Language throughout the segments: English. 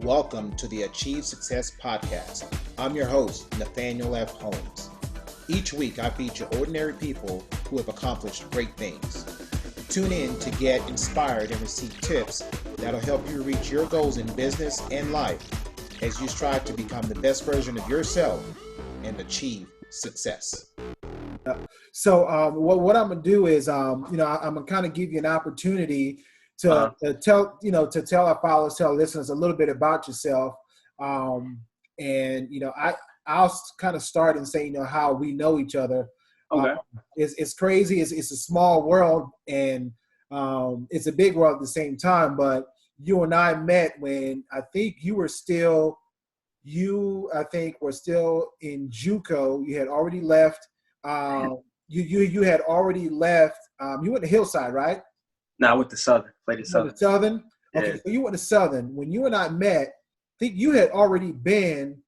Welcome to the AchieveSuccess podcast. I'm your host, Nathaniel Holmes. Each week, I feature ordinary people who have accomplished great things. Tune in to get inspired and receive tips that'll help you reach your goals in business and life as you strive to become the best version of yourself and achieve success. So what I'm gonna do is, I'm gonna kind of give you an opportunity to tell our followers, tell listeners a little bit about yourself. I'll kind of start and say, how we know each other. Okay. It's crazy. It's a small world, and it's a big world at the same time. But you and I met when I think were still in JUCO. You had already left. You had already left. You went to Hillside, right? No, I went to Southern. Played at Southern. Southern? Okay, Yeah. so you went to Southern. When you and I met, I think you had already been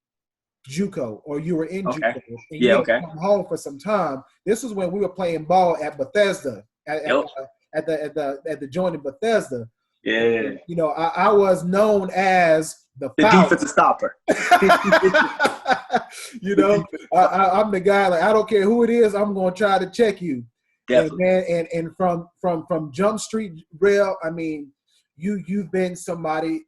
JUCO, or you were in JUCO. And you had come home for some time. This was when we were playing ball at Bethesda, at the joint in Bethesda. Yeah. And, I was known as the defensive stopper. I'm the guy, like, I don't care who it is, I'm going to try to check you. Definitely. And from Jump Street Rail, I mean, you've been somebody.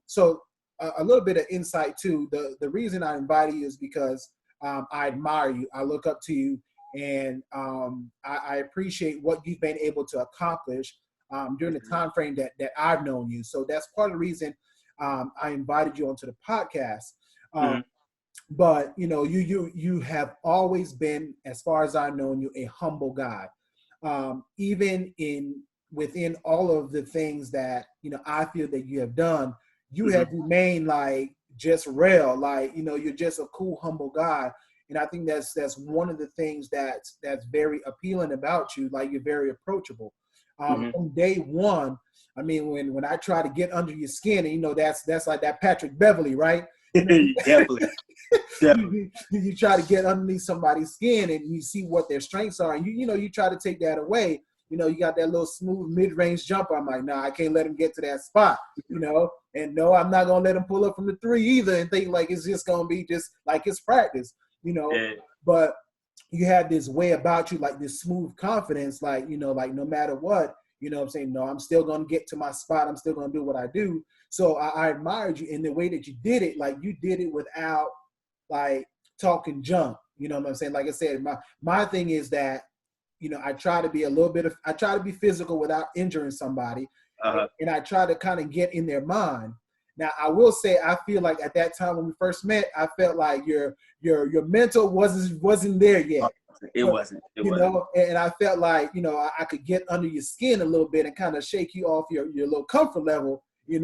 So a little bit of insight too. The reason I invited you is because I admire you. I look up to you, and I appreciate what you've been able to accomplish during the time frame that I've known you. So that's part of the reason I invited you onto the podcast. But you have always been, as far as I've known you, a humble guy. Even within all of the things that I feel that you have done, you have remained like just real, like you're just a cool, humble guy. And I think that's one of the things that's very appealing about you. Like, you're very approachable. From day one, I mean, when I try to get under your skin, and that's like that Patrick Beverly, right? Definitely. You try to get underneath somebody's skin, and you see what their strengths are, and you try to take that away. You got that little smooth mid-range jumper. I'm like, I can't let him get to that spot. And no, I'm not gonna let him pull up from the three either, and think like it's just gonna be just like his practice. Yeah. But you have this way about you, like this smooth confidence, like like no matter what, I'm saying, no, I'm still gonna get to my spot. I'm still gonna do what I do. So I admired you in the way that you did it. Like, you did it without like talking junk. You know what I'm saying? Like I said, my thing is that, I try to be I try to be physical without injuring somebody. And I try to kind of get in their mind. Now, I will say, I feel like at that time when we first met, I felt like your mental wasn't there yet. It wasn't. And I felt like, I could get under your skin a little bit and kind of shake you off your little comfort level, and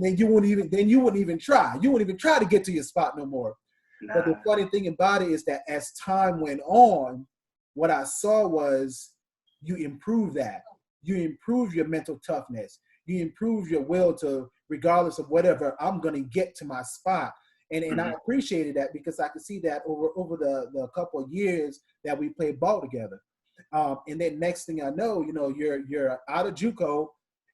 then you wouldn't even try. You wouldn't even try to get to your spot no more. Nah. But the funny thing about it is that as time went on, what I saw was you improved that. You improved your mental toughness. You improved your will to, regardless of whatever, I'm going to get to my spot. And I appreciated that, because I could see that over the couple of years that we played ball together. And then next thing I know, you're out of JUCO,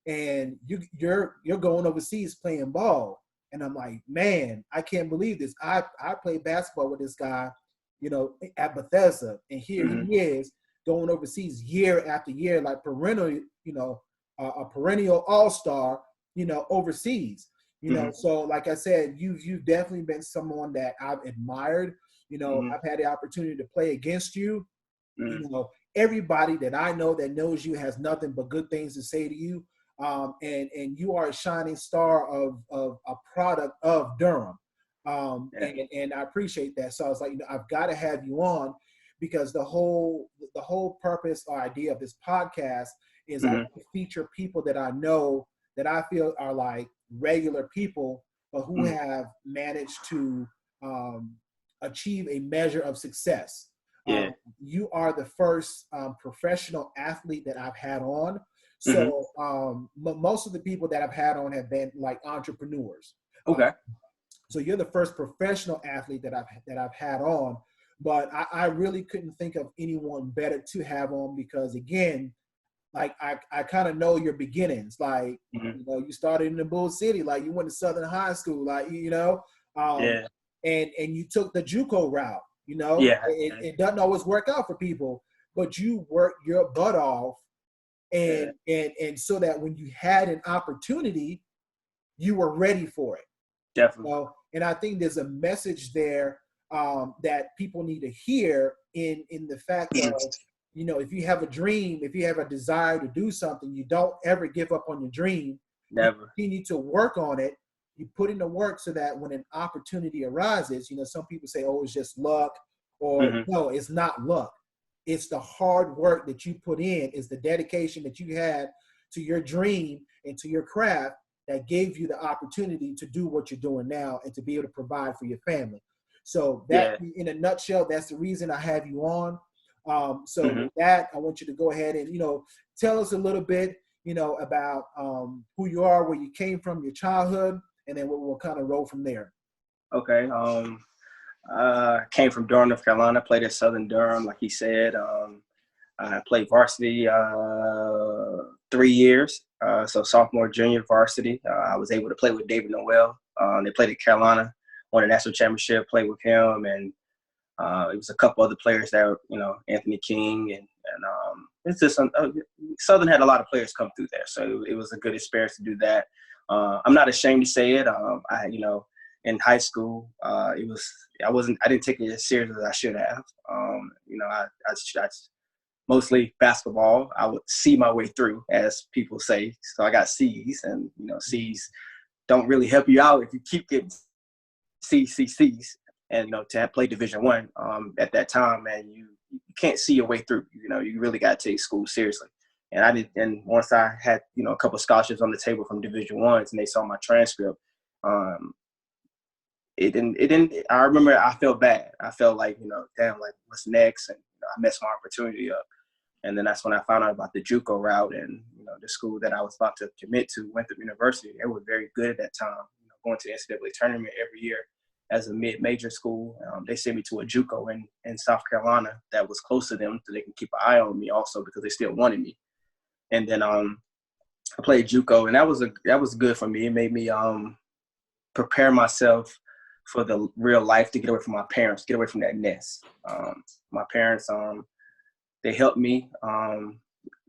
and you're going overseas playing ball. And I'm like, man, I can't believe this. I played basketball with this guy, at Bethesda, and here he is going overseas year after year, like perennial, a perennial all-star, overseas. So like I said, you've definitely been someone that I've admired. I've had the opportunity to play against you. Everybody that I know that knows you has nothing but good things to say to you. And you are a shining star of a product of Durham. And I appreciate that. So I was like, I've got to have you on, because the whole purpose or idea of this podcast is I feature people that I know, that I feel are like regular people, but who have managed to achieve a measure of success. You are the first professional athlete that I've had on. So most of the people that I've had on have been like entrepreneurs. Okay. So you're the first professional athlete that I've had on, but I really couldn't think of anyone better to have on, because again, like I kind of know your beginnings. Like, you know, you started in the Bull City, like you went to Southern High School, like, you know, Yeah. and you took the JUCO route, you know. Yeah. It doesn't always work out for people, but you worked your butt off, and so that when you had an opportunity, you were ready for it. Definitely. You know? And I think there's a message there that people need to hear in the fact of, you know, if you have a dream, if you have a desire to do something, you don't ever give up on your dream. Never. You need to work on it. You put in the work so that when an opportunity arises, you know, some people say, oh, it's just luck, or no, it's not luck. It's the hard work that you put in, it's the dedication that you had to your dream and to your craft that gave you the opportunity to do what you're doing now and to be able to provide for your family. So that, in a nutshell, that's the reason I have you on. So with that, I want you to go ahead and, you know, tell us a little bit, you know, about who you are, where you came from, your childhood, and then we'll kind of roll from there. Okay. Came from Durham, North Carolina, played at Southern Durham, like he said. I played varsity 3 years. So sophomore, junior varsity. I was able to play with David Noel. They played at Carolina, won a national championship, played with him, and it was a couple other players that, you know, Anthony King, and it's just Southern had a lot of players come through there, so it was a good experience to do that. I'm not ashamed to say it. You know, in high school, I didn't take it as serious as I should have. You know, I mostly basketball. I would see my way through, as people say. So I got C's, and, you know, C's don't really help you out if you keep getting C's. And, you know, to have played Division I at that time, man, you can't see your way through. You know, you really got to take school seriously. And I did. And once I had, you know, a couple of scholarships on the table from Division I's, and they saw my transcript, it didn't. I remember I felt bad. I felt like, you know, damn, like, what's next? And, you know, I messed my opportunity up. And then that's when I found out about the JUCO route, and, you know, the school that I was about to commit to, Winthrop University. They were very good at that time, you know, going to the NCAA tournament every year as a mid-major school. They sent me to a JUCO in South Carolina that was close to them, so they can keep an eye on me also, because they still wanted me. And then I played JUCO, and that was good for me. It made me prepare myself for the real life, to get away from my parents, get away from that nest. My parents, they helped me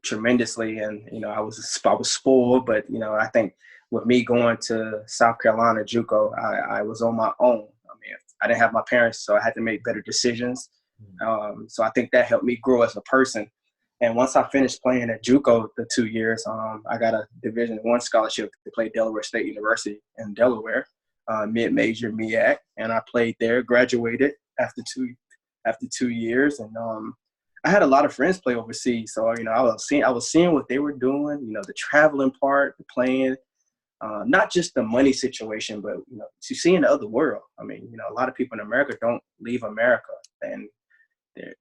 tremendously, and, you know, I was spoiled, but, you know, I think with me going to South Carolina JUCO, I was on my own. I mean, I didn't have my parents, so I had to make better decisions. So I think that helped me grow as a person. And once I finished playing at JUCO the 2 years, I got a Division I scholarship to play Delaware State University in Delaware, mid-major MEAC, and I played there, graduated after 2 years, and I had a lot of friends play overseas. So, you know, I was seeing what they were doing, you know, the traveling part, the playing, not just the money situation, but, you know, to seeing the other world. I mean, you know, a lot of people in America don't leave America, and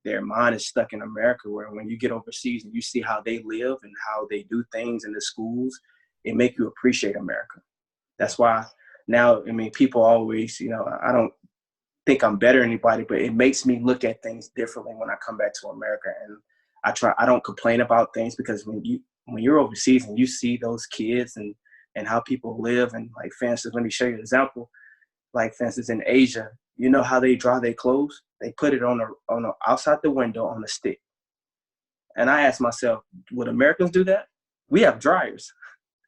their mind is stuck in America, where when you get overseas and you see how they live and how they do things in the schools, it makes you appreciate America. That's why now, I mean, people always, you know, I don't think I'm better than anybody, but it makes me look at things differently when I come back to America. And I don't complain about things, because when you're overseas and you see those kids and how people live, and, like, for instance, let me show you an example. Like, for instance, in Asia, you know how they dry their clothes? They put it on the outside the window on a stick. And I asked myself, would Americans do that? We have dryers.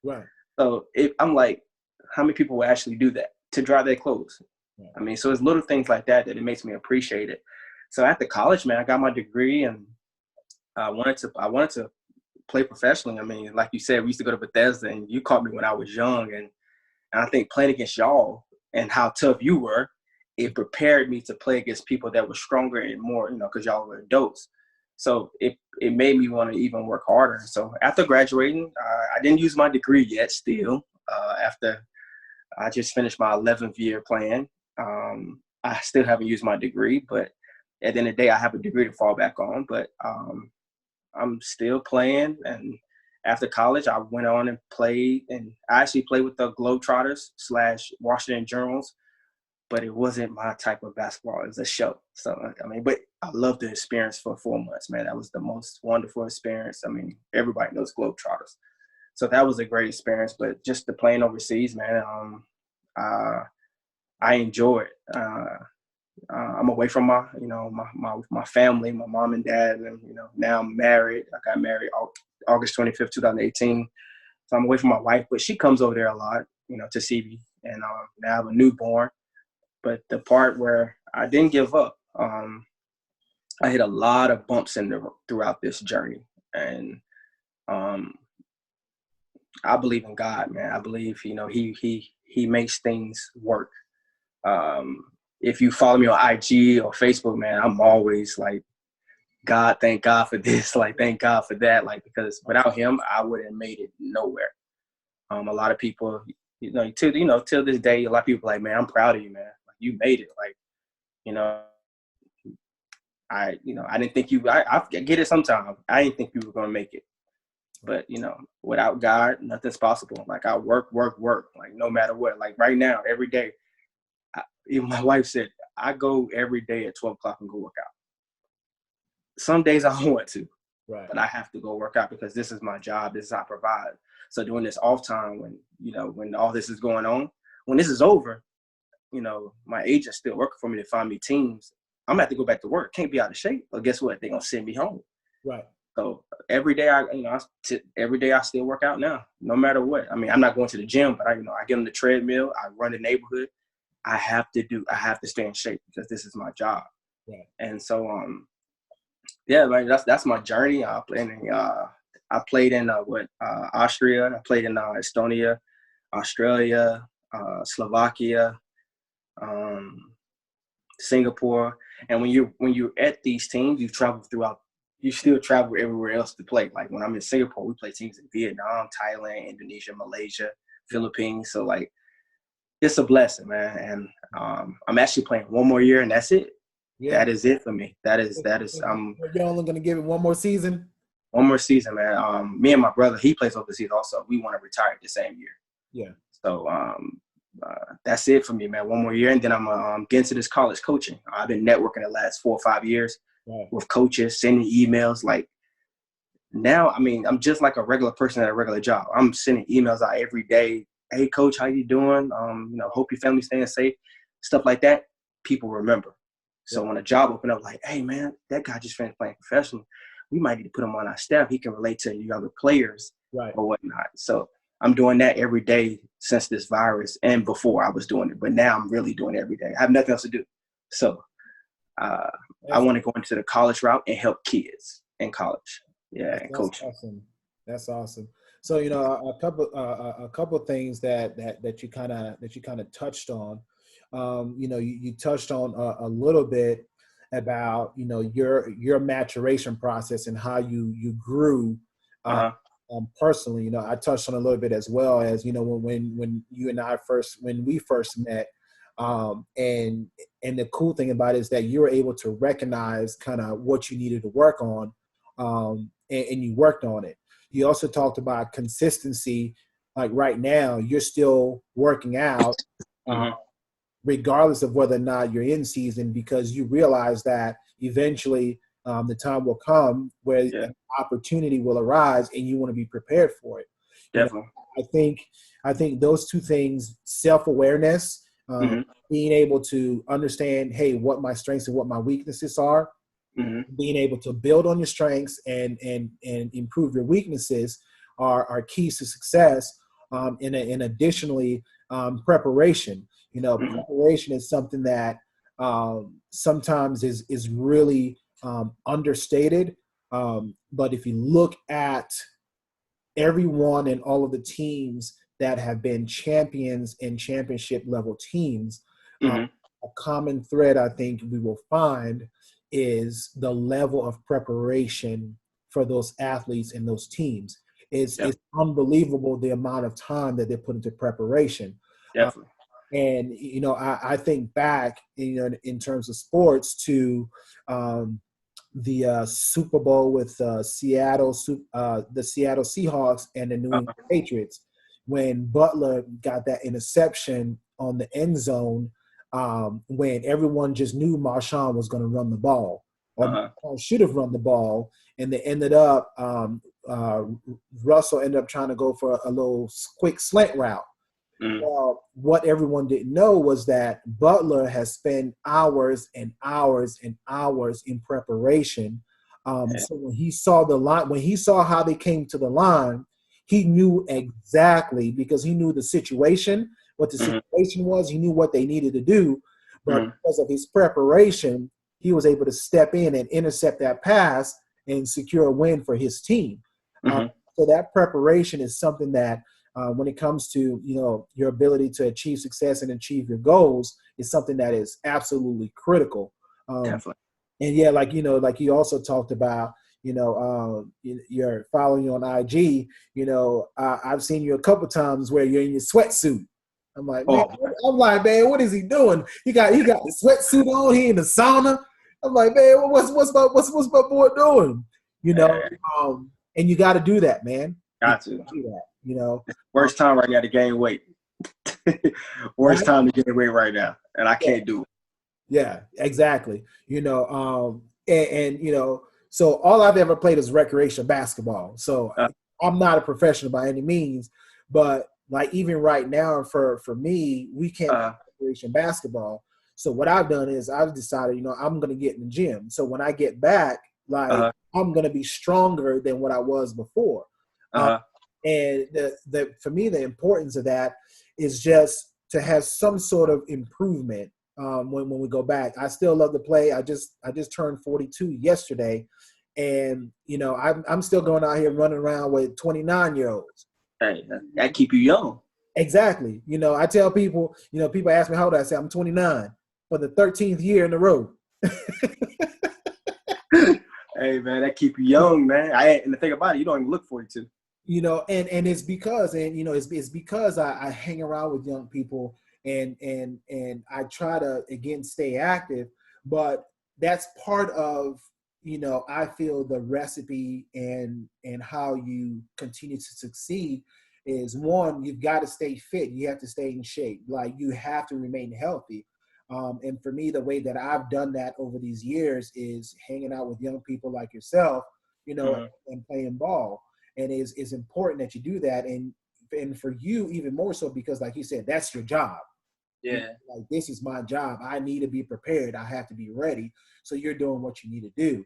Right. So I'm like, how many people will actually do that to dry their clothes? Yeah. I mean, so it's little things like that it makes me appreciate it. So after college, man, I got my degree, and I wanted to play professionally. I mean, like you said, we used to go to Bethesda, and you caught me when I was young, and I think playing against y'all and how tough you were, it prepared me to play against people that were stronger and more, you know, because y'all were adults. So it made me want to even work harder. So after graduating, I didn't use my degree yet still. After I just finished my 11th year playing, I still haven't used my degree, but at the end of the day, I have a degree to fall back on. But I'm still playing. And after college, I went on and played. And I actually played with the Globetrotters / Washington Generals. but it wasn't my type of basketball. It was a show. So, I mean, but I loved the experience for 4 months, man. That was the most wonderful experience. I mean, everybody knows Globetrotters. So that was a great experience, but just the playing overseas, man, I enjoy it. I'm away from my family, my mom and dad, and, now I'm married. I got married August 25th, 2018. So I'm away from my wife, but she comes over there a lot, to see me. And now I have a newborn. But the part where I didn't give up, I hit a lot of bumps throughout this journey. And I believe in God, man. I believe, he makes things work. If you follow me on IG or Facebook, man, I'm always like, God, thank God for this. Like, thank God for that. Like, because without him, I wouldn't have made it nowhere. A lot of people, till this day, a lot of people are like, man, I'm proud of you, man. Like, you made it. Like, I didn't think I get it sometimes. I didn't think you were going to make it. But, without God, nothing's possible. Like, I work, like, no matter what. Like, right now, every day, even my wife said, I go every day at 12 o'clock and go work out. Some days I don't want to, right, but I have to go work out because this is my job. This is how I provide. So during this off time when all this is going on, when this is over, my agent's still working for me to find me teams. I'm going to have to go back to work. Can't be out of shape. But guess what? They're going to send me home. right. So every day every day I still work out now, no matter what. I mean, I'm not going to the gym, but I get on the treadmill. I run the neighborhood. I have to stay in shape because this is my job. Right. And so, yeah, man, that's my journey. I played in Austria. I played in Estonia, Australia, Slovakia, Singapore. And when you're at these teams, you still travel everywhere else to play. Like when I'm in Singapore, we play teams in Vietnam, Thailand, Indonesia, Malaysia, Philippines. So like, it's a blessing, man. And I'm actually playing one more year, and that's it. Yeah. That is it for me. That is. You're only going to give it one more season? One more season, man. Me and my brother, he plays overseas also. We want to retire the same year. Yeah. So that's it for me, man. One more year, and then I'm getting to this college coaching. I've been networking the last 4 or 5 years with coaches, sending emails. Like now, I mean, I'm just like a regular person at a regular job. I'm sending emails out every day. Hey, coach, how you doing? Hope your family's staying safe. Stuff like that. People remember. So when a job opened up, like, hey, man, that guy just finished playing professional. We might need to put him on our staff. He can relate to younger players or whatnot. So I'm doing that every day since this virus, and before I was doing it. But now I'm really doing it every day. I have nothing else to do. So I want to go into the college route and help kids in college. Yeah, and coach. Awesome. That's awesome. So a couple things that you kind of touched on. You touched on a little bit about your maturation process and how you grew personally. I touched on a little bit as well as when you and I when we first met. And the cool thing about it is that you were able to recognize kind of what you needed to work on, and you worked on it. You also talked about consistency. Like right now, you're still working out, regardless of whether or not you're in season, because you realize that eventually the time will come where an opportunity will arise, and you want to be prepared for it. Definitely. I think those two things: self-awareness, being able to understand, hey, what my strengths and what my weaknesses are. Being able to build on your strengths and improve your weaknesses are keys to success. And additionally, preparation. Preparation is something that sometimes is really understated. But if you look at everyone and all of the teams that have been champions and championship level teams, a common thread I think we will find is the level of preparation for those athletes and those teams. It's unbelievable the amount of time that they put into preparation. Definitely. And I think back in terms of sports to the Super Bowl with the Seattle Seahawks and the New England Patriots, when Butler got that interception on the end zone when everyone just knew Marshawn was going to run the ball, or Marshawn should have run the ball, and they ended up Russell ended up trying to go for a little quick slant route. Well, what everyone didn't know was that Butler has spent hours and hours and hours in preparation. So when he saw the line, when he saw how they came to the line, he knew exactly, because he knew the situation, what the situation was. He knew what they needed to do, but because of his preparation, he was able to step in and intercept that pass and secure a win for his team. So that preparation is something that, when it comes to, you know, your ability to achieve success and achieve your goals, is something that is absolutely critical. Definitely. And yeah, like, you know, like you also talked about, you know, you're following you on IG. You know, I've seen you a couple times where you're in your sweatsuit. I'm like, man, man, what is he doing? He got the sweatsuit on. He in the sauna. I'm like, man, what's my boy doing? You know, and you got to do that, man. Got to do that. You know, worst time right now to gain weight. Worst time to gain weight right now, and I can't do it. Yeah, exactly. You know, and you know, so all I've ever played is recreational basketball. So I'm not a professional by any means, but like even right now, for me, we can't play recreational basketball. So what I've done is I've decided, you know, I'm going to get in the gym. So when I get back, like I'm going to be stronger than what I was before. And for me, the importance of that is just to have some sort of improvement when we go back. I still love to play. I just turned 42 yesterday, and you know I'm still going out here running around with 29-year-olds. Hey, that keep you young. Exactly. You know, I tell people, you know, people ask me how old I say I'm 29 for the 13th year in a row. Hey man, that keep you young, man. And the thing about it, you don't even look 42. You know, and it's because, and you know, it's because I hang around with young people, and I try to again stay active, but that's part of, you know, I feel the recipe and how you continue to succeed is, one, you've got to stay fit. You have to stay in shape. Like you have to remain healthy. And for me, the way that I've done that over these years is hanging out with young people like yourself, you know, and playing ball. And it's important that you do that. And for you, even more so, because like you said, that's your job. Yeah. Like, this is my job. I need to be prepared. I have to be ready. So you're doing what you need to do.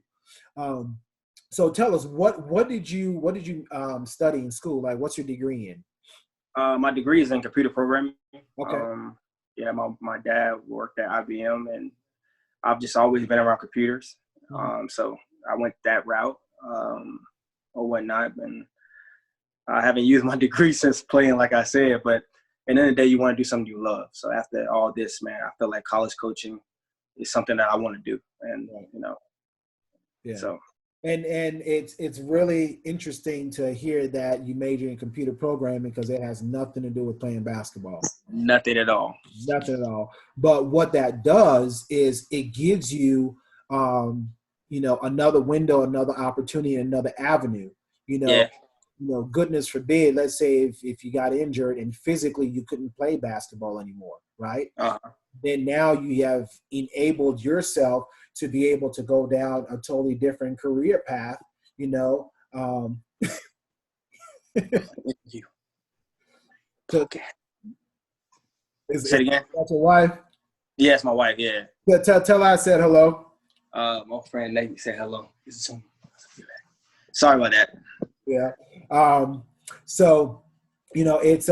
So tell us, what did you study in school? Like, what's your degree in? My degree is in computer programming. Okay. Yeah, my dad worked at IBM, and I've just always been around computers. So I went that route. Or whatnot, and I haven't used my degree since playing, like I said, but at the end of the day, you want to do something you love. So after all this, man, I feel like college coaching is something that I want to do, and you know, so. And it's really interesting to hear that you major in computer programming, because it has nothing to do with playing basketball. Nothing at all. Nothing at all. But what that does is it gives you, you know, another window, another opportunity, another avenue. You know, goodness forbid, let's say if you got injured and physically you couldn't play basketball anymore, right? Then now you have enabled yourself to be able to go down a totally different career path, you know. You. Okay. Say it again. That's your wife? Yes, my wife, yeah. Tell her I said hello. My friend Nate said hello. Sorry about that. Yeah. So, you know, it's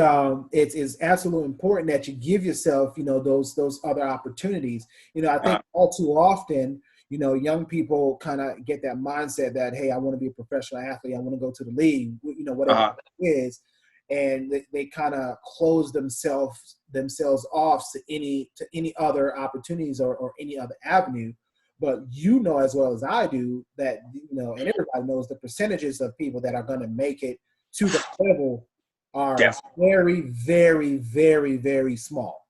absolutely important that you give yourself, you know, those other opportunities. You know, I think all too often, you know, young people kind of get that mindset that, hey, I want to be a professional athlete. I want to go to the league, you know, whatever it is. And they kind of close themselves off to any other opportunities or any other avenue. But you know as well as I do that, you know, and everybody knows the percentages of people that are going to make it to the level are very, very, very, very small.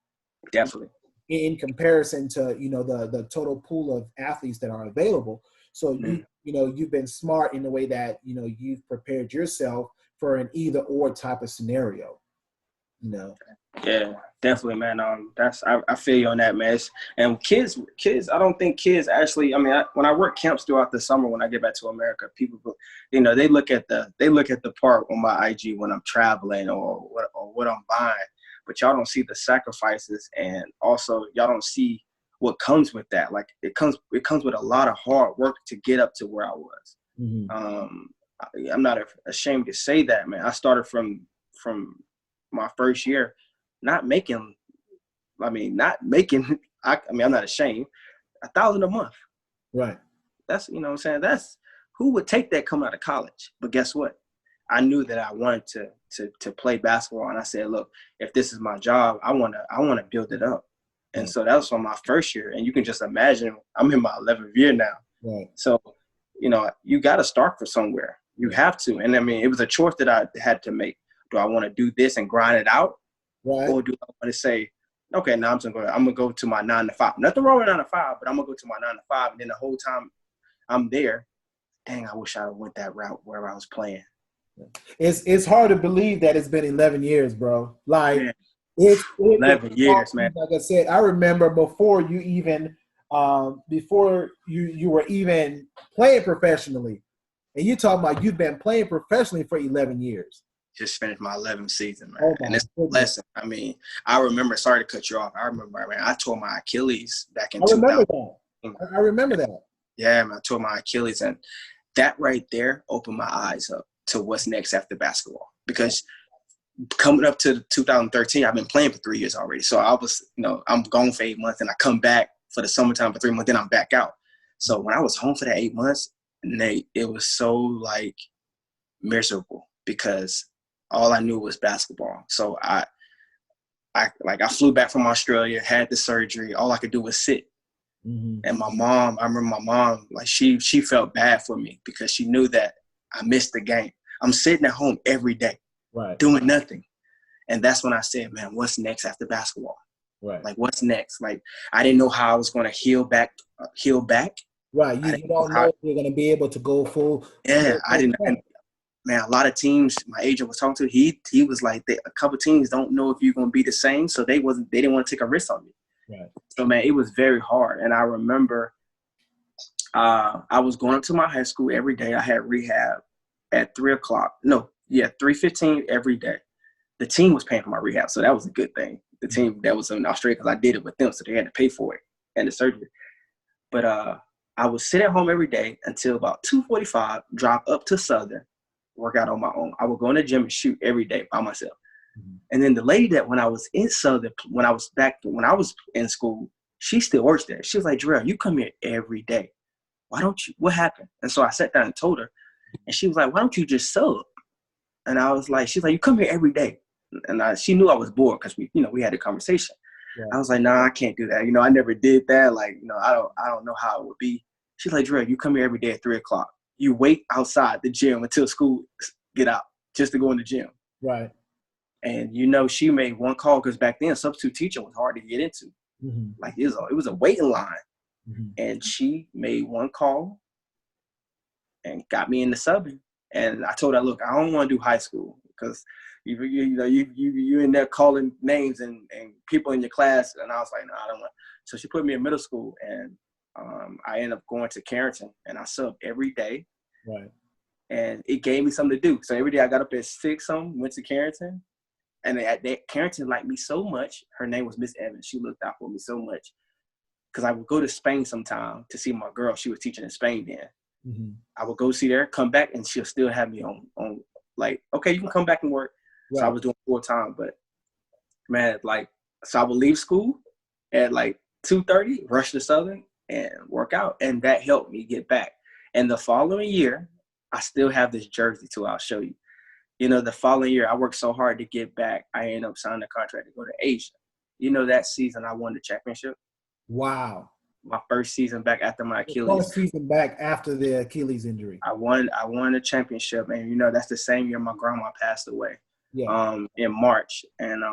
Definitely. In comparison to, you know, the total pool of athletes that are available. So you know, you've been smart in the way that, you know, you've prepared yourself for an either or type of scenario. you know. Yeah, definitely, man. I feel you on that, man. And kids, I don't think kids actually. I mean, when I work camps throughout the summer, when I get back to America, people, they look at the part on my IG when I'm traveling or what I'm buying, but y'all don't see the sacrifices, and also y'all don't see what comes with that. Like it comes with a lot of hard work to get up to where I was. I'm not ashamed to say that, man. I started from my first year. I'm not ashamed, $1,000 a month. Right. That's, what I'm saying? That's, who would take that coming out of college? But guess what? I knew that I wanted to play basketball. And I said, look, if this is my job, I want to build it up. And so that was from my first year. And you can just imagine, I'm in my 11th year now. Right. So, you got to start from somewhere. You have to. And I mean, it was a choice that I had to make. Do I want to do this and grind it out? Right. Or do I want to say, okay, now I'm gonna go to my 9 to 5. Nothing wrong with 9 to 5, but I'm gonna go to my 9 to 5, and then the whole time I'm there, dang, I wish I went that route where I was playing. It's hard to believe that it's been 11 years, bro. Like Man, it's 11 years, man. Like I said, I remember before you even you were even playing professionally, and you talking about you've been playing professionally for 11 years. Just finished my 11th season, man. Oh, and it's a lesson. I mean, I remember, sorry to cut you off. I remember, man, I tore my Achilles back in 2000. I remember that. Yeah, man, I tore my Achilles. And that right there opened my eyes up to what's next after basketball. Because coming up to 2013, I've been playing for 3 years already. So I was, I'm gone for 8 months, and I come back for the summertime for 3 months, then I'm back out. So when I was home for that 8 months, Nate, it was so, like, miserable because all I knew was basketball. So I flew back from Australia, had the surgery. All I could do was sit. And I remember my mom, like she felt bad for me because she knew that I missed the game. I'm sitting at home every day, right, doing nothing. And that's when I said, man, what's next after basketball? Right. Like, what's next? Like, I didn't know how I was going to heal back. Right. You don't know if you're going to be able to go full. Yeah, I didn't. Man, a lot of teams my agent was talking to, he was like, a couple teams don't know if you're going to be the same, so they didn't want to take a risk on me. Right. So, man, it was very hard. And I remember I was going up to my high school every day. I had rehab at 3:15 every day. The team was paying for my rehab, so that was a good thing. The team that was in Australia, because I did it with them, so they had to pay for it and the surgery. But I would sit at home every day until about 2:45, drive up to Southern, work out on my own. I would go in the gym and shoot every day by myself. And then the lady that when I was in Southern, when I was in school, she still works there. She was like, Jerel, you come here every day. Why don't you? What happened? And so I sat down and told her, and she was like, why don't you just sub? And I was like, she's like, you come here every day. And she knew I was bored because we had a conversation. Yeah. I was like, nah, I can't do that. I never did that. Like, I don't know how it would be. She's like, Jerel, you come here every day at 3:00. You wait outside the gym until school get out just to go in the gym. Right. And, she made one call because back then substitute teaching was hard to get into. Like it was a waiting line. And she made one call and got me into subbing. And I told her, look, I don't want to do high school because you in there calling names and people in your class. And I was like, no, I don't want. So she put me in middle school, and I ended up going to Carrington, and I subbed every day. Right. And it gave me something to do. So every day I got up at 6 went to Carrington. And Carrington liked me so much. Her name was Miss Evans. She looked out for me so much. Because I would go to Spain sometime to see my girl. She was teaching in Spain then. I would go see her, come back, and she'll still have me on like, okay, you can come back and work. Right. So I was doing full time. But, man, so I would leave school at 2:30, rush to Southern, and work out. And that helped me get back. And the following year, I still have this jersey too. I'll show you. The following year, I worked so hard to get back. I ended up signing a contract to go to Asia. That season I won the championship. Wow. My first season back after my Achilles. First season back after the Achilles injury. I won a championship, and that's the same year my grandma passed away. Yeah. In March, and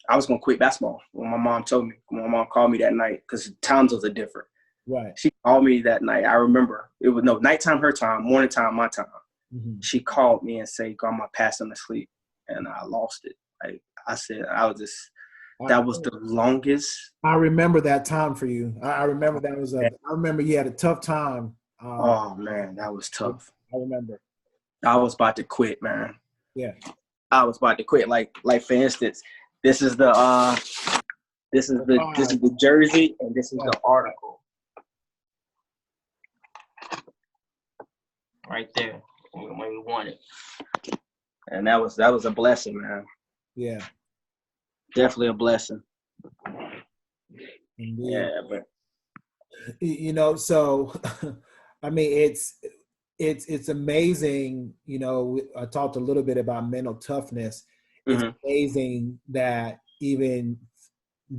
I was gonna quit basketball when my mom told me. When my mom called me that night because times was different. Right. She called me that night. I remember it was nighttime her time, morning time my time. She called me and said, Grandma passed him to sleep, and I lost it. Like I said, that was the longest. I remember that time for you. I remember I remember you had a tough time. Oh man, that was tough. I remember. I was about to quit, man. Yeah. I was about to quit. Like for instance, this is the jersey and this is the article. Right there. When we won it. And that was a blessing, man. Yeah. Definitely a blessing. Indeed. Yeah, but you know, so I mean, it's amazing. You know, I talked a little bit about mental toughness. It's amazing that even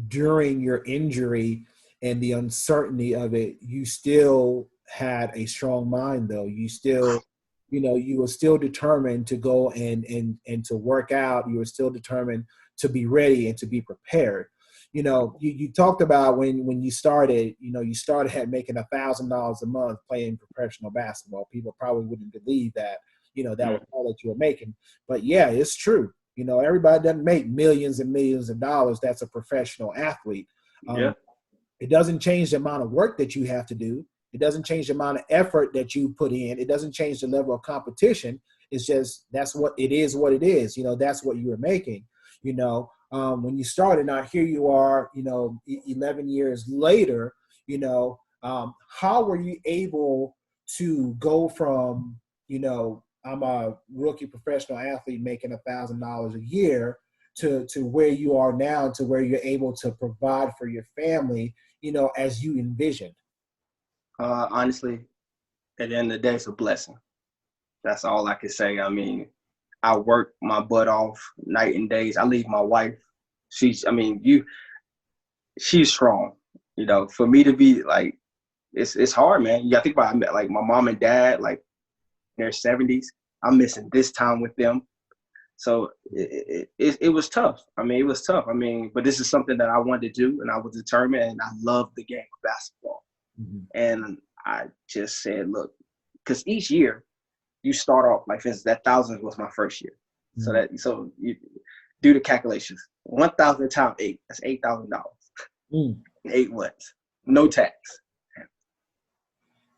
during your injury and the uncertainty of it, you still had a strong mind, though. You still, you know, you were still determined to go and to work out. You were still determined to be ready and to be prepared. You know, you talked about when you started, you know, you started at making $1,000 a month playing professional basketball. People probably wouldn't believe that, you know, that was all that you were making. But yeah, it's true. You know, everybody doesn't make millions and millions of dollars. That's a professional athlete. It doesn't change the amount of work that you have to do. It doesn't change the amount of effort that you put in. It doesn't change the level of competition. It's just, that's what it is, what it is. You know, that's what you were making, you know. When you started, now here you are, you know, 11 years later, you know, how were you able to go from, you know, I'm a rookie professional athlete making $1,000 a year to where you are now, to where you're able to provide for your family, you know, as you envisioned? Honestly, at the end of the day, it's a blessing. That's all I can say. I mean, I work my butt off night and days. I leave my wife. She's strong. You know, for me to be like, it's hard, man. You gotta think about it. Like my mom and dad, like in their 70s. I'm missing this time with them. So it was tough. I mean, it was tough. I mean, but this is something that I wanted to do, and I was determined, and I love the game of basketball. And I just said, look, because each year you start off, like for instance, that 1,000 was my first year. So you do the calculations. 1,000 times 8, that's $8,000. 8 months, no tax.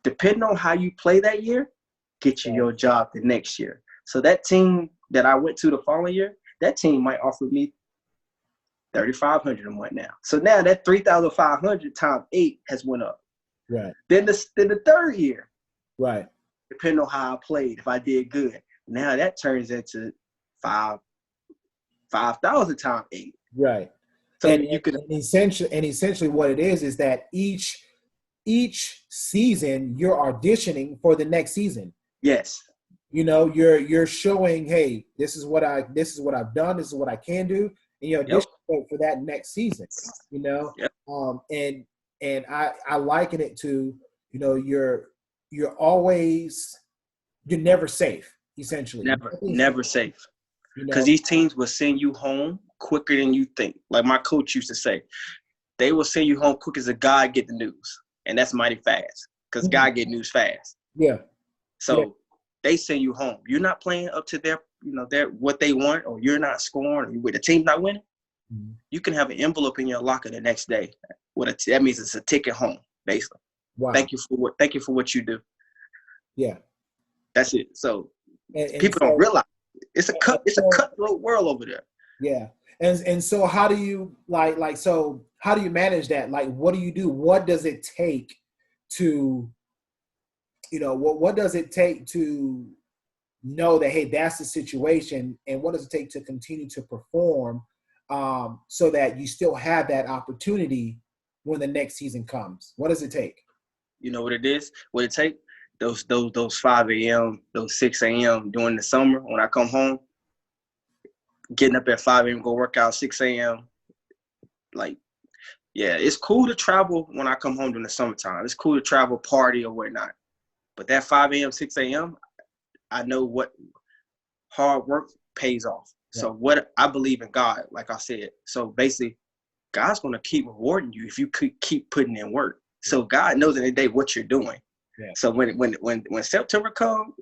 Depending on how you play that year, get you your job the next year. So that team that I went to the following year, that team might offer me $3,500 a month now. So now that 3,500 times 8 has went up. Right. Then the third year, right, depending on how I played, if I did good, now that turns into 5,000 times 8. Right. So and you could essentially what it is that each season you're auditioning for the next season. Yes. You know, you're showing, hey, this is what I've done, this is what I can do, and you're auditioning for that next season. You know, and I liken it to, you know, you're never safe, essentially. Never safe. Because these teams will send you home quicker than you think. Like my coach used to say, they will send you home quick as a guy get the news, and that's mighty fast. Because God get news fast. Yeah. So they send you home. You're not playing up to their what they want, or you're not scoring, or the team's not winning. You can have an envelope in your locker the next day. That means it's a ticket home, basically. Wow. Thank you for what you do. Yeah. That's it. So people don't realize it's a cutthroat world over there. Yeah. And so how do you so how do you manage that? Like, what do you do? What does it take to, you know, what does it take to know that, hey, that's the situation, and what does it take to continue to perform so that you still have that opportunity when the next season comes? What does it take? You know what it is? What it take? Those 5 a.m., those 6 a.m. during the summer when I come home, getting up at 5 a.m., go work out 6 a.m. Like, yeah, it's cool to travel when I come home during the summertime. It's cool to travel, party or whatnot. But that 5 a.m., 6 a.m., I know what hard work pays off. Yeah. So what I believe in God, like I said. So basically, God's going to keep rewarding you if you keep putting in work. So God knows in the day what you're doing. Yeah. So when September comes,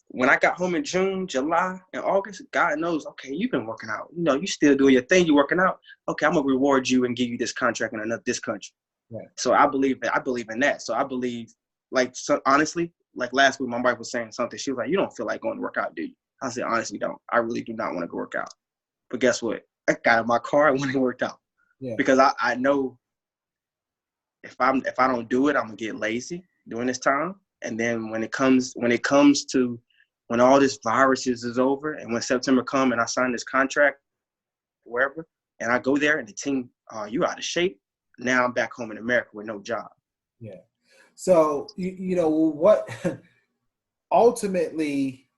when I got home in June, July, and August, God knows, okay, you've been working out. You know, you still doing your thing. You working out. Okay, I'm gonna reward you and give you this contract in this country. Right. So I believe in that. So I believe, like, so honestly, like last week, my wife was saying something. She was like, "You don't feel like going to work out, do you?" I said, "Honestly, don't. I really do not want to go work out." But guess what? I got in my car. I went and worked out because I know if I don't do it, I'm gonna get lazy during this time. And then when it comes to when all this viruses is over and when September come and I sign this contract wherever and I go there and the team, you out of shape. Now I'm back home in America with no job. Yeah. So, you know, what ultimately,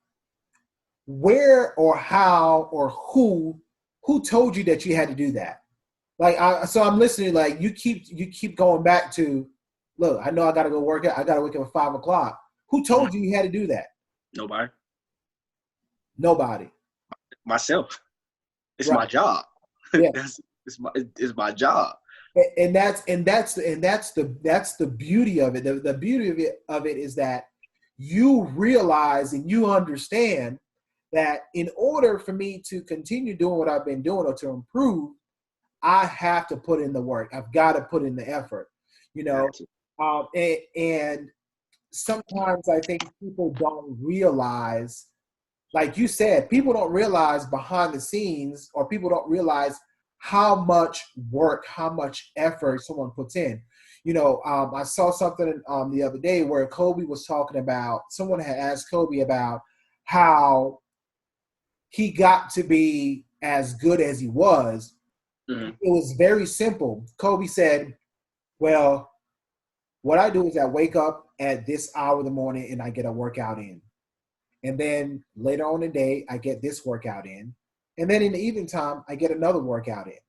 where or how or who told you that you had to do that? Like, so I'm listening, like you keep going back to, look, I know I got to go work out. I got to wake up at 5 o'clock. Who told you had to do that? Nobody. Nobody. Myself. It's Right. my job. Yeah. It's my job. And that's the beauty of it. The beauty of it is that you realize and you understand that in order for me to continue doing what I've been doing or to improve, I have to put in the work. I've got to put in the effort, you know. And sometimes I think people don't realize, like you said, people don't realize behind the scenes, or people don't realize how much work, how much effort someone puts in. You know, I saw something the other day where Kobe was talking about, someone had asked Kobe about how he got to be as good as he was. Mm-hmm. It was very simple. Kobe said, well, what I do is I wake up at this hour of the morning and I get a workout in. And then later on in the day, I get this workout in. And then in the evening time, I get another workout in.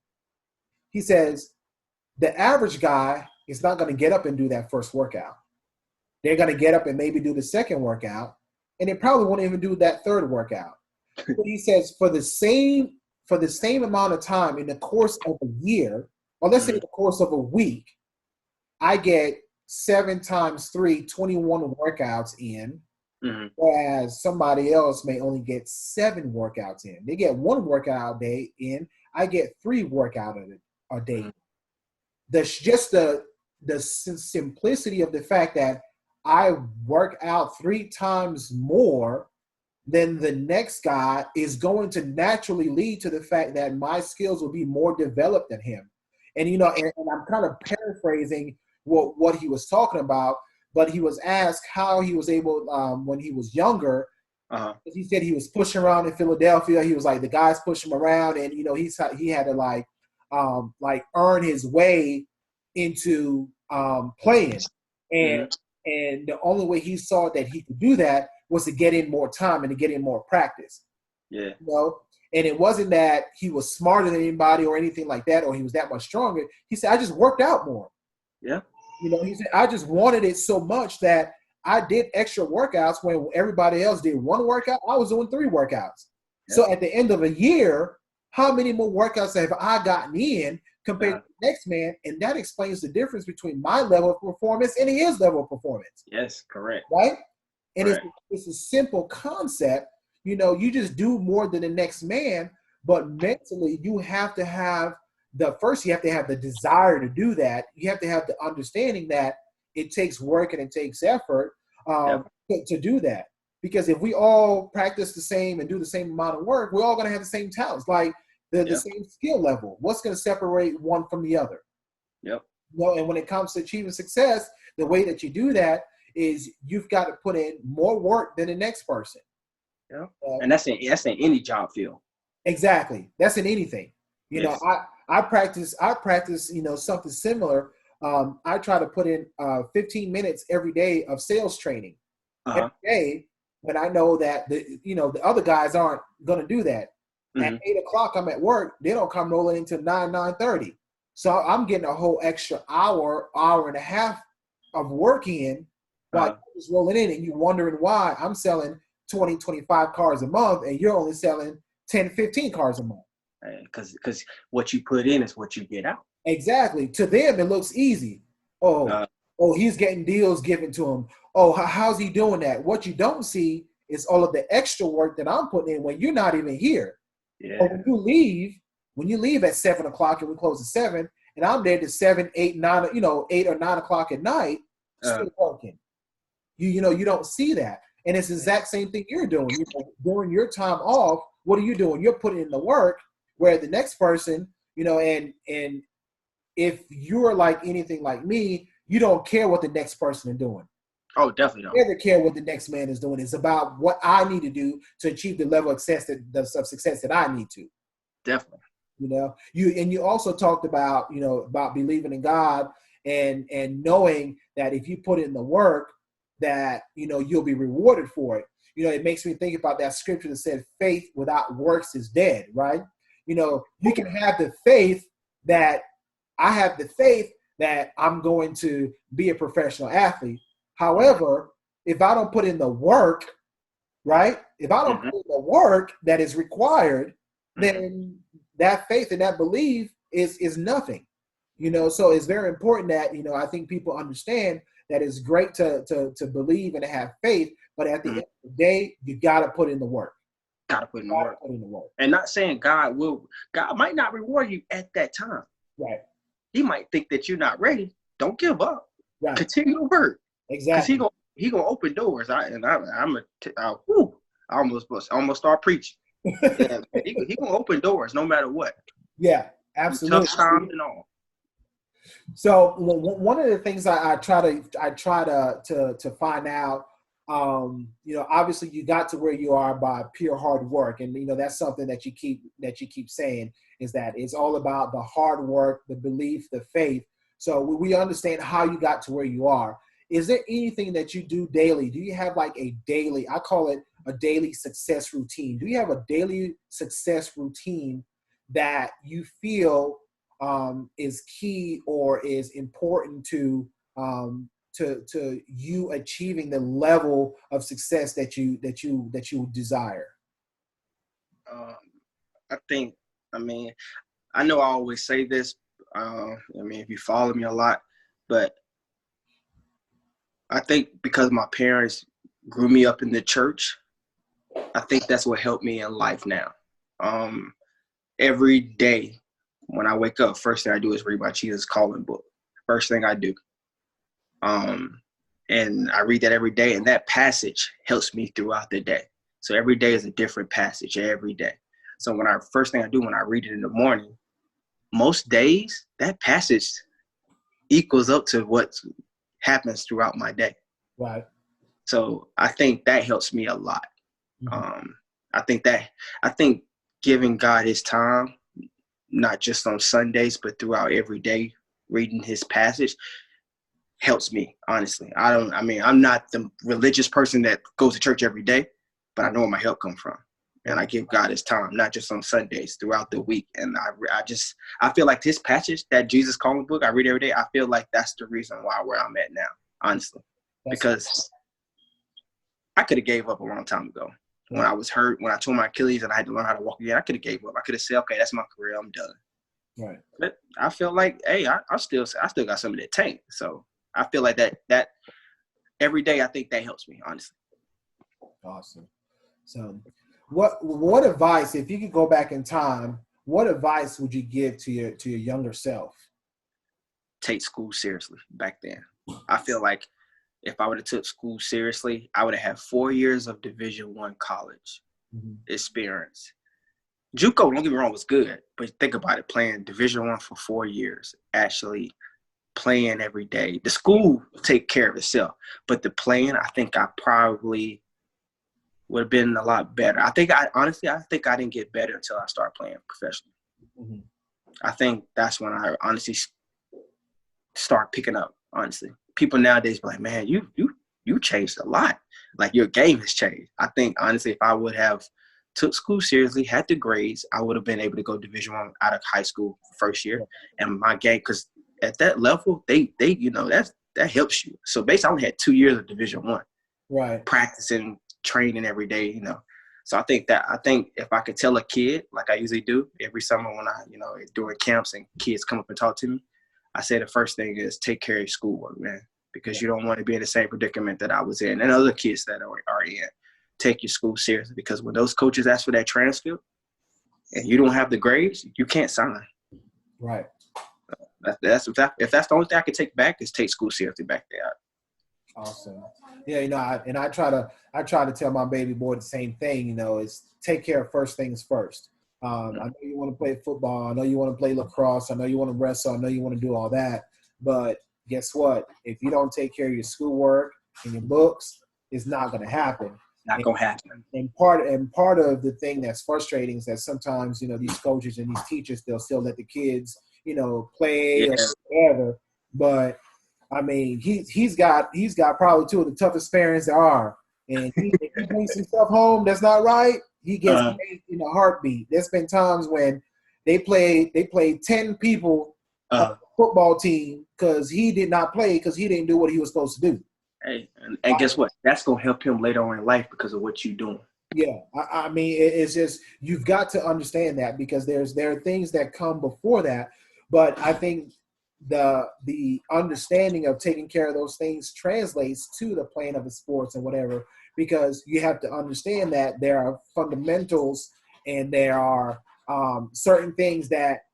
He says, the average guy is not going to get up and do that first workout. They're going to get up and maybe do the second workout, and they probably won't even do that third workout. But he says for the same amount of time in the course of a year, or let's say the course of a week, I get 7 times 3, 21 workouts in, whereas somebody else may only get 7 workouts in. They get 1 workout a day in. I get 3 workouts a day. That's just the simplicity of the fact that I work out 3 times more than the next guy is going to naturally lead to the fact that my skills will be more developed than him. And, you know, and I'm kind of paraphrasing what he was talking about, but he was asked how he was able, when he was younger, he said he was pushing around in Philadelphia. He was like, the guys push him around, and, you know, he had to like earn his way into playing. And the only way he saw that he could do that was to get in more time and to get in more practice. Yeah. You know? And it wasn't that he was smarter than anybody or anything like that, or he was that much stronger. He said, I just worked out more. Yeah. You know, he said, I just wanted it so much that I did extra workouts when everybody else did 1 workout. I was doing 3 workouts. Yeah. So at the end of a year, how many more workouts have I gotten in compared to the next man? And that explains the difference between my level of performance and his level of performance. Yes, correct. Right? And it's a simple concept. You know, you just do more than the next man, but mentally you have to have you have to have the desire to do that. You have to have the understanding that it takes work and it takes effort to do that. Because if we all practice the same and do the same amount of work, we're all going to have the same talents, like the same skill level. What's going to separate one from the other? Yep. You know, and when it comes to achieving success, the way that you do that is you've got to put in more work than the next person. Yeah. And that's in any job field. Exactly. That's in anything. You know, I practice, you know, something similar. I try to put in 15 minutes every day of sales training every day, when I know that the other guys aren't going to do that. At 8 o'clock, I'm at work. They don't come rolling into 9:30. So I'm getting a whole extra hour and a half of work in while just rolling in, and you're wondering why I'm selling 20, 25 cars a month and you're only selling 10, 15 cars a month. Because what you put in is what you get out. Exactly. To them, it looks easy. He's getting deals given to him. Oh, how's he doing that? What you don't see is all of the extra work that I'm putting in when you're not even here. Yeah. But when you leave at 7 o'clock and we close at 7, and I'm there to 7, 8, 9, 8 or 9 o'clock at night, still working. You don't see that. And it's the exact same thing you're doing. During your time off, what are you doing? You're putting in the work, where the next person, and if you're like anything like me, you don't care what the next person is doing. Oh, definitely don't. You never care what the next man is doing. It's about what I need to do to achieve the level of success that I need to. Definitely. You also talked about, about believing in God and knowing that if you put in the work, that, you'll be rewarded for it. It makes me think about that scripture that said faith without works is dead, right? You can have the faith that I have the faith that I'm going to be a professional athlete. However, if I don't put in the work, right? If I don't put in the work that is required, then that faith and that belief is nothing. So it's very important that, I think people understand that it's great to believe and to have faith, but at the end of the day, you got to put in the work. Got to put in the work. And not saying God might not reward you at that time. Right. He might think that you're not ready. Don't give up. Right. Continue to work. Exactly. Because he gonna open doors. I almost start preaching. Yeah, he gonna open doors no matter what. Yeah, absolutely. Tough times and all. So one of the things I try to find out, obviously you got to where you are by pure hard work, and that's something that you keep saying, is that it's all about the hard work, the belief, the faith. So we understand how you got to where you are. Is there anything that you do daily? Do you have like a daily, I call it a daily success routine? Do you have a daily success routine that you feel is key or is important to you achieving the level of success that you desire? I know I always say this. If you follow me a lot, but I think because my parents grew me up in the church, I think that's what helped me in life now. Every day when I wake up, first thing I do is read my Jesus Calling book. First thing I do. And I read that every day, and that passage helps me throughout the day. So every day is a different passage every day. So first thing I do when I read it in the morning, most days that passage equals up to what happens throughout my day. Right. So I think that helps me a lot. Mm-hmm. I think giving God his time, not just on Sundays, but throughout every day, reading his passage helps me, honestly. I'm not the religious person that goes to church every day, but I know where my help comes from. And I give God his time, not just on Sundays, throughout the week. And I feel like this passage, that Jesus Calling book I read every day, I feel like that's the reason where I'm at now, honestly. Because I could have gave up a long time ago. When I was hurt, when I tore my Achilles and I had to learn how to walk again, I could have gave up. I could have said, okay, that's my career, I'm done. Right. But I feel like, hey, I still got some of that tank. So I feel like that every day, I think that helps me, honestly. Awesome. So what advice, if you could go back in time, what advice would you give to your younger self? Take school seriously back then. I feel like if I would have took school seriously, I would have had 4 years of Division I college experience. JUCO, don't get me wrong, was good, but think about it, playing Division I for 4 years, actually playing every day. The school will take care of itself, but the playing, I think I probably would have been a lot better. I think I didn't get better until I started playing professionally. Mm-hmm. I think that's when I honestly start picking up, honestly. People nowadays be like, man, you changed a lot. Like, your game has changed. I think, honestly, if I would have took school seriously, had the grades, I would have been able to go Division I out of high school first year. And my game, because at that level, they that helps you. So basically, I only had 2 years of Division I. Right. Practicing, training every day, So I think if I could tell a kid, like I usually do every summer when I, during camps and kids come up and talk to me, I say the first thing is take care of your schoolwork, man, because you don't want to be in the same predicament that I was in and other kids that are in. take your school seriously, because when those coaches ask for that transcript and you don't have the grades, you can't sign. Right. If that's the only thing I can take back, is take school seriously back there. Awesome. Yeah, I try to tell my baby boy the same thing, is take care of first things first. I know you want to play football. I know you want to play lacrosse. I know you want to wrestle. I know you want to do all that. But guess what? If you don't take care of your schoolwork and your books, it's not going to happen. Not going to happen. And part of the thing that's frustrating is that sometimes, these coaches and these teachers, they'll still let the kids, play or whatever. But I mean, he's got probably two of the toughest parents there are. And if he brings some stuff home that's not right, he gets paid in a heartbeat. There's been times when they played 10 people on the football team because he did not play because he didn't do what he was supposed to do. Hey, and guess what? That's going to help him later on in life because of what you're doing. Yeah, I mean, it's just, you've got to understand that, because there are things that come before that. But I think the understanding of taking care of those things translates to the playing of the sports and whatever, because you have to understand that there are fundamentals and there are certain things that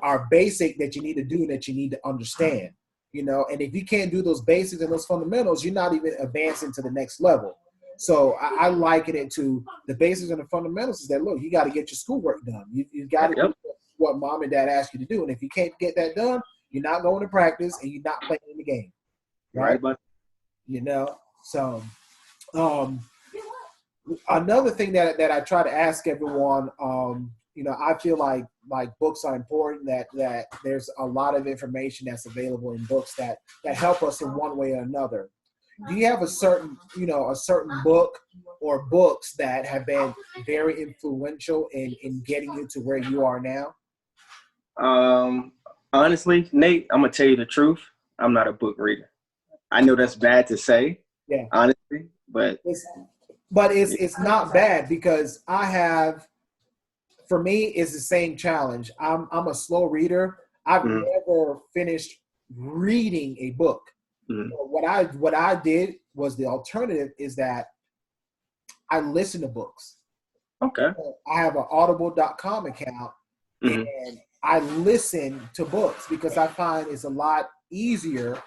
are basic that you need to do and that you need to understand, and if you can't do those basics and those fundamentals, you're not even advancing to the next level. So I liken it to the basics and the fundamentals is that, look, you got to get your schoolwork done. You got to do what mom and dad ask you to do. And if you can't get that done, you're not going to practice and you're not playing in the game. Right. But So another thing that I try to ask everyone, I feel like books are important, that there's a lot of information that's available in books that help us in one way or another. Do you have a certain book or books that have been very influential in getting you to where you are now? Honestly, Nate, I'm going to tell you the truth. I'm not a book reader. I know that's bad to say, honestly, but it's not bad, because for me, it's the same challenge. I'm a slow reader. I've never finished reading a book. What I did was, the alternative is that I listen to books. Okay. I have an audible.com account, and I listen to books because I find it's a lot easier,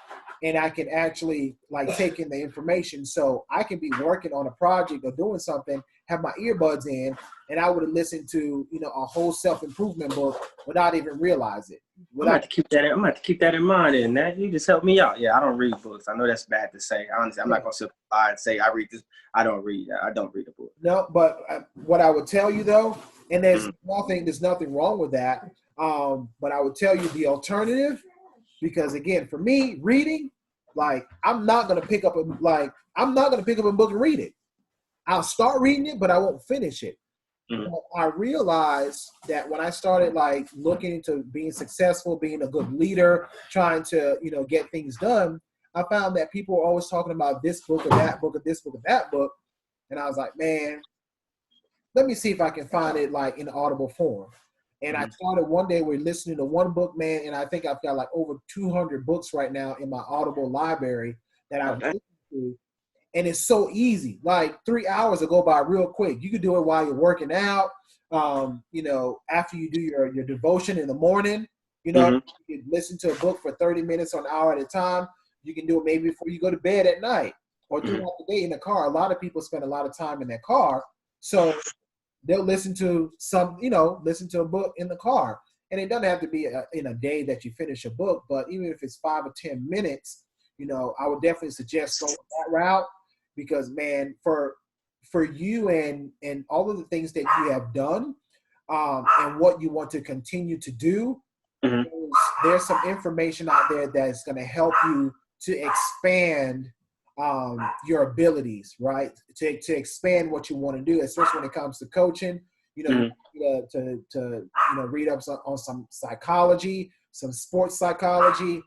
and I can actually take in the information. So I can be working on a project or doing something, have my earbuds in, and I would have listened to, a whole self-improvement book without even realize it. I'm going to have to keep that in mind. And that, you just helped me out. Yeah, I don't read books. I know that's bad to say. Honestly, I'm not going to sit lie and say I read this. I don't read that. I don't read a book. No, but what I would tell you though, and there's nothing wrong with that. But I would tell you the alternative, because again, for me, reading, I'm not going to pick up a book and read it. I'll start reading it, but I won't finish it. I realized that when I started looking into being successful, being a good leader, trying to, get things done, I found that people were always talking about this book or that book or this book or that book. And I was like, man, let me see if I can find it in Audible form. And I started one day, we're listening to one book, man, and I think I've got over 200 books right now in my Audible library that I've listened to. And it's so easy. 3 hours will go by real quick. You can do it while you're working out. After you do your devotion in the morning, you can listen to a book for 30 minutes or an hour at a time. You can do it maybe before you go to bed at night or throughout the day in the car. A lot of people spend a lot of time in their car. So they'll listen to a book in the car. And it doesn't have to be in a day that you finish a book, but even if it's 5 or 10 minutes, I would definitely suggest going that route. Because, man, for you and all of the things that you have done and what you want to continue to do, there's some information out there that's going to help you to expand your abilities, right? To expand what you want to do, especially when it comes to coaching. To read up on some psychology, some sports psychology.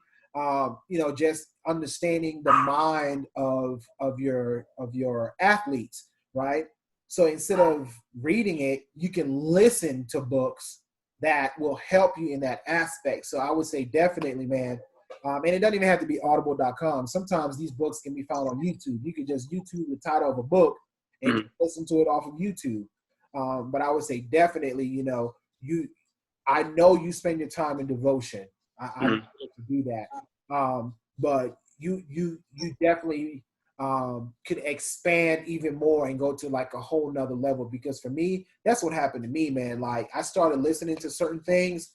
Just understanding the mind of your athletes, right? So instead of reading it, you can listen to books that will help you in that aspect. So I would say definitely, man. And it doesn't even have to be audible.com. Sometimes these books can be found on YouTube. You can just YouTube the title of a book and listen to it off of YouTube. But I would say definitely, I know you spend your time in devotion. I know to do that. But you definitely could expand even more and go to like a whole nother level, because for me, that's what happened to me, man. Like I started listening to certain things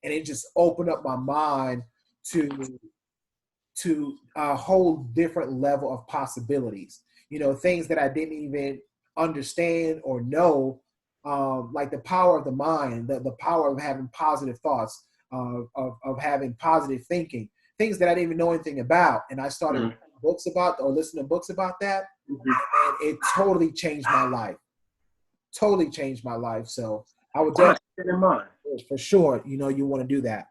and it just opened up my mind to a whole different level of possibilities, things that I didn't even understand or know, like the power of the mind, the power of having positive thoughts, of having positive thinking, things that I didn't even know anything about. And I started reading books about, or listening to books about that. And it totally changed my life. Totally changed my life. So I would definitely keep it in mind. For sure, you want to do that.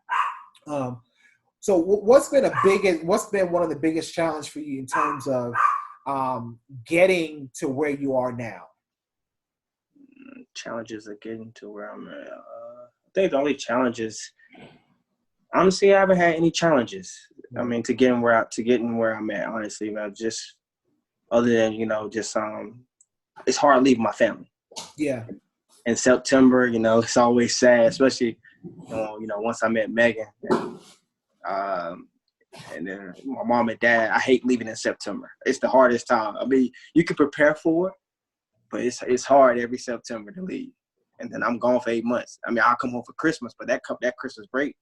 So what's been one of the biggest challenge for you in terms of getting to where you are now? Challenges of getting to where I'm at. I think the only challenges, honestly, I haven't had any challenges. I mean, to getting where I'm at, honestly, man, just other than, it's hard leaving my family. Yeah. In September, it's always sad, especially, once I met Megan, and then my mom and dad. I hate leaving in September. It's the hardest time. I mean, you can prepare for it, but it's hard every September to leave. And then I'm gone for 8 months. I mean, I'll come home for Christmas, but that Christmas break,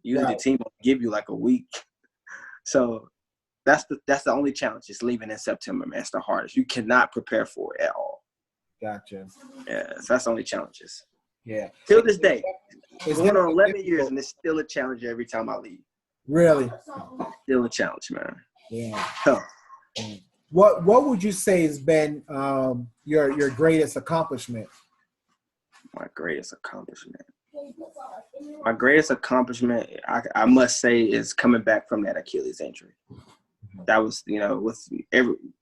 usually the team will give you like a week. So that's the only challenge, is leaving in September, man. It's the hardest. You cannot prepare for it at all. Gotcha. Yeah, so that's the only challenges. Yeah. Till this day. It's going on 11 years, and it's still a challenge every time I leave. Really? Still a challenge, man. Yeah. Tough. What would you say has been your greatest accomplishment? My greatest accomplishment, I must say, is coming back from that Achilles injury. That was,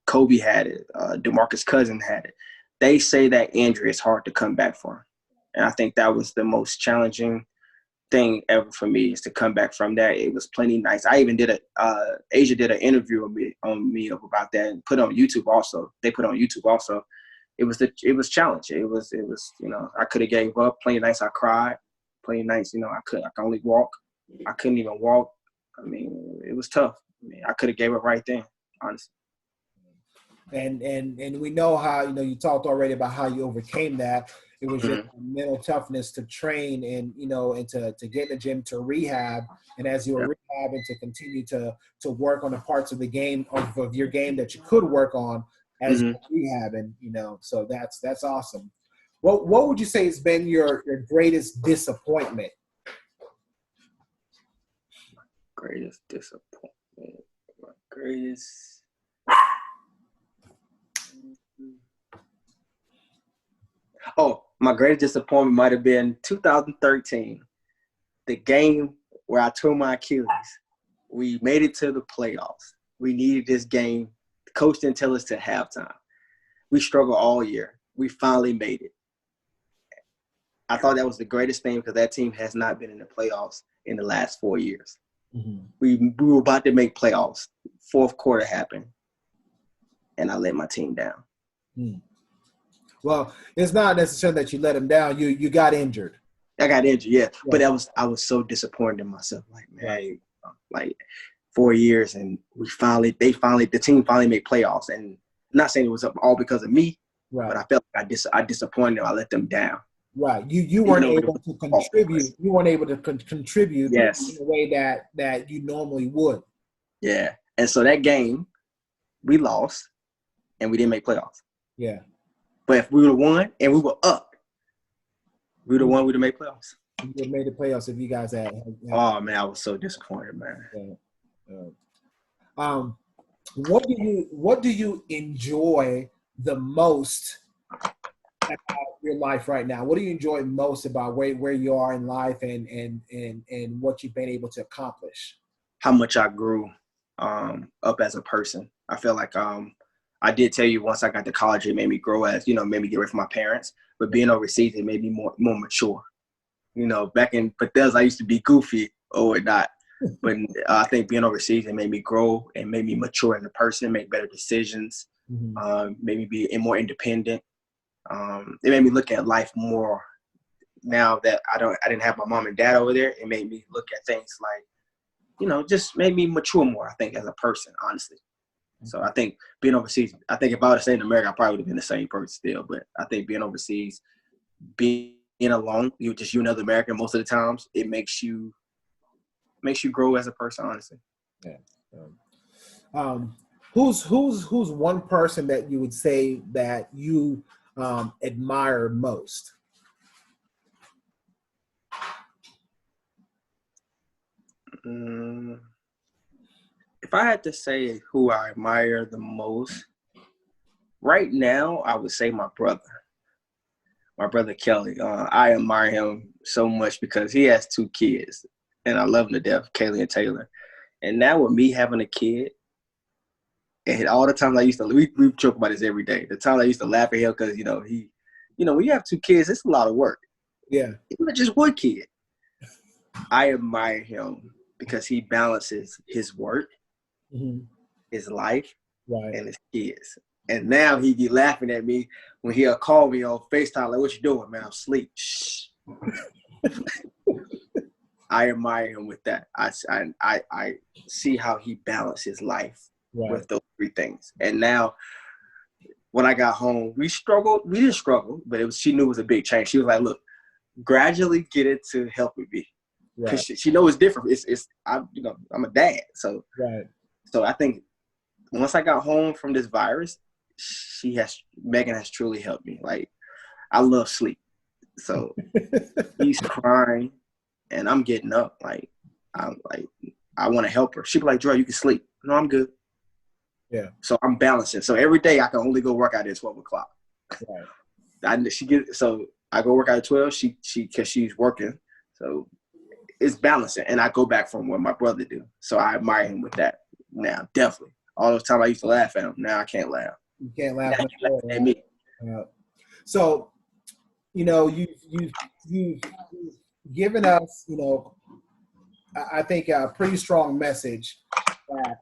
Kobe had it, DeMarcus Cousins had it. They say that injury is hard to come back from. And I think that was the most challenging thing ever for me, is to come back from that. It was plenty nice. I even did Asia did an interview on me about that and put on YouTube also. They put on YouTube also. It was challenging. It was I could have gave up. Plenty nights I cried. Plenty nights, I could only walk. I couldn't even walk. I mean, it was tough. I mean, I could have gave up right then, honestly. And we know how, you talked already about how you overcame that. It was just mental toughness to train and, and to get in the gym, to rehab. And as you were rehabbing, to continue to work on the parts of the game, of your game that you could work on as you're rehabbing, so that's awesome. What would you say has been your greatest disappointment? Greatest disappointment. My greatest. My greatest disappointment might have been 2013, the game where I tore my Achilles. We made it to the playoffs. We needed this game. The coach didn't tell us till halftime. We struggled all year. We finally made it. I thought that was the greatest thing, because that team has not been in the playoffs in the last 4 years. We were about to make playoffs. Fourth quarter happened, and I let my team down. Well, it's not necessarily that you let them down. You got injured. I got injured, yeah. But I was so disappointed in myself. Like, man, like 4 years, and the team finally made playoffs. And I'm not saying it was all because of me, but I felt like I disappointed them. I let them down. Right. You weren't able to contribute. You weren't able to contribute in the way that you normally would. Yeah. And so that game, we lost, and we didn't make playoffs. Yeah. But if we would have won and we were up, we would have won, we'd have made playoffs. You would have made the playoffs if you guys had. Oh, man, I was so disappointed, man. What do you enjoy the most about your life right now? What do you enjoy most about where you are in life and what you've been able to accomplish? How much I grew up as a person. I feel like I did tell you, once I got to college, it made me grow as, made me get away from my parents. But being overseas, it made me more mature. Back in Bethesda, I used to be goofy or whatnot. But I think being overseas, it made me grow and made me mature as a person, make better decisions. Made me be more independent. It made me look at life more now that I didn't have my mom and dad over there. It made me look at things like, just made me mature more, I think, as a person, honestly. So I think being overseas, I think if I would have stayed in America, I probably would have been the same person still. But I think being overseas, being alone, you and other American most of the times, it makes you grow as a person, honestly. Yeah. Who's one person that you would say that you admire most? If I had to say who I admire the most, right now, I would say my brother Kelly. I admire him so much because he has 2 kids, and I love him to death, Kaylee and Taylor. And now with me having a kid, and all the times I used to, we joke about this every day. The time I used to laugh at him because, when you have 2 kids, it's a lot of work. Yeah. Even just 1 kid. I admire him because he balances his work, his life, and his kids. And now he be laughing at me when he'll call me on FaceTime, like, "What you doing, man? I'm asleep." Shh. I admire him with that. I see how he balanced his life with those 3 things. And now, when I got home, we struggled. We didn't struggle, but she knew it was a big change. She was like, "Look, gradually get it to help with me," because she knows it's different. I'm a dad, so I think once I got home from this virus, Megan has truly helped me. Like, I love sleep, so he's crying, and I'm getting up. I want to help her. She be like, "Jerel, you can sleep." No, I'm good. Yeah. So I'm balancing. So every day I can only go work out at 12 o'clock. So I go work out at 12. Because she's working. So it's balancing, and I go back from what my brother do. So I admire him with that now, definitely. All those times I used to laugh at him, now I can't laugh. You can't laugh at me. So, you've given us, I think a pretty strong message that,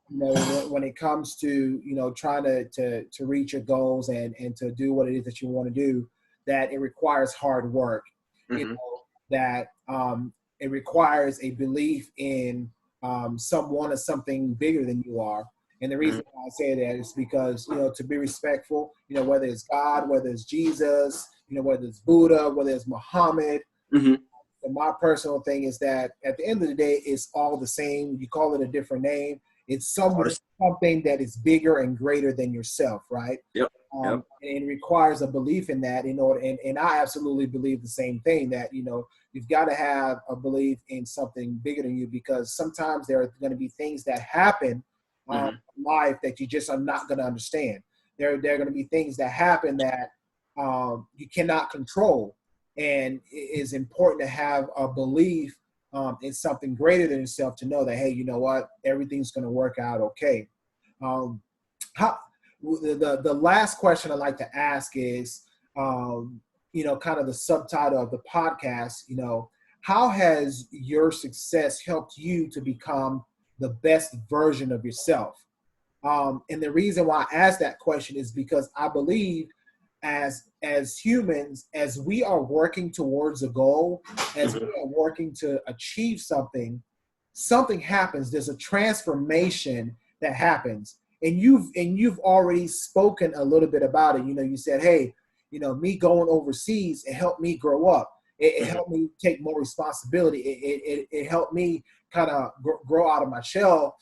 when it comes to, trying to reach your goals and to do what it is that you want to do, that it requires hard work, that it requires a belief in someone or something bigger than you are. And the reason why I say that is because, to be respectful, whether it's God, whether it's Jesus, whether it's Buddha, whether it's Muhammad, and my personal thing is that at the end of the day, it's all the same. You call it a different name. It's something that is bigger and greater than yourself, right? Yep. And it requires a belief in that in order. And I absolutely believe the same thing, that, you've got to have a belief in something bigger than you, because sometimes there are going to be things that happen in life that you just are not going to understand. There are going to be things that happen that you cannot control. And it is important to have a belief in something greater than yourself, to know that, hey, you know what, everything's going to work out okay. The last question I'd like to ask is, kind of the subtitle of the podcast, how has your success helped you to become the best version of yourself? And the reason why I ask that question is because I believe as humans, as we are working towards a goal, as we are working to achieve something happens. There's a transformation that happens. And you've already spoken a little bit about it. You said, hey, me going overseas, it helped me grow up. It helped me take more responsibility. It helped me kind of grow out of my shell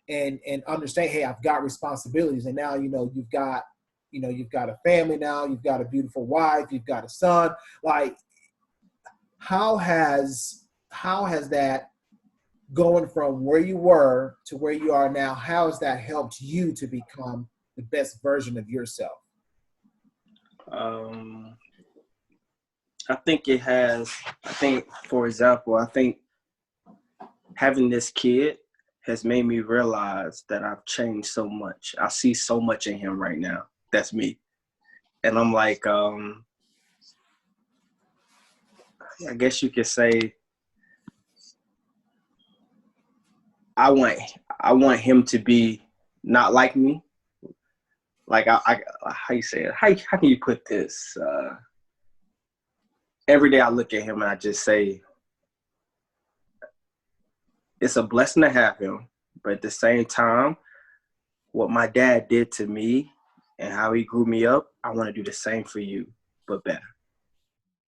and understand, hey, I've got responsibilities. And now, you've got a family now, you've got a beautiful wife, you've got a son. Like, how has that, going from where you were to where you are now, how has that helped you to become the best version of yourself? I think it has. For example, having this kid has made me realize that I've changed so much. I see so much in him right now. That's me. And I'm like, I guess you could say, I want him to be not like me, like how you say it? How can you put this? Every day I look at him and I just say, it's a blessing to have him, but at the same time, what my dad did to me and how he grew me up, I want to do the same for you, but better.